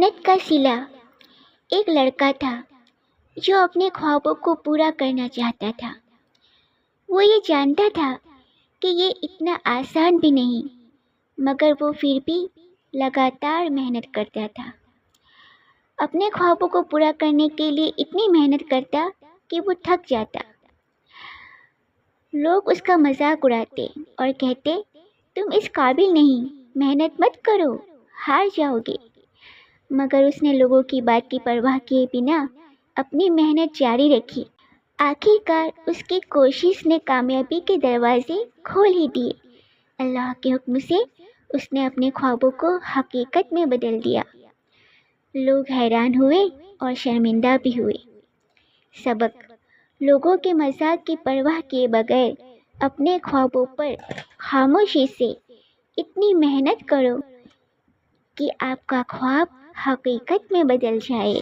محنت کا صلہ۔ ایک لڑکا تھا جو اپنے خوابوں کو پورا کرنا چاہتا تھا۔ وہ یہ جانتا تھا کہ یہ اتنا آسان بھی نہیں، مگر وہ پھر بھی لگاتار محنت کرتا تھا۔ اپنے خوابوں کو پورا کرنے کے لیے اتنی محنت کرتا کہ وہ تھک جاتا۔ لوگ اس کا مذاق اڑاتے اور کہتے، تم اس قابل نہیں، محنت مت کرو، ہار جاؤ گے۔ مگر اس نے لوگوں کی بات کی پرواہ کیے بنا اپنی محنت جاری رکھی۔ آخر کار اس کی کوشش نے کامیابی کے دروازے کھول ہی دیے۔ اللہ کے حکم سے اس نے اپنے خوابوں کو حقیقت میں بدل دیا۔ لوگ حیران ہوئے اور شرمندہ بھی ہوئے۔ سبق: لوگوں کے مذاق کی پرواہ کیے بغیر اپنے خوابوں پر خاموشی سے اتنی محنت کرو کہ آپ کا خواب حقیقت میں بدل جائے۔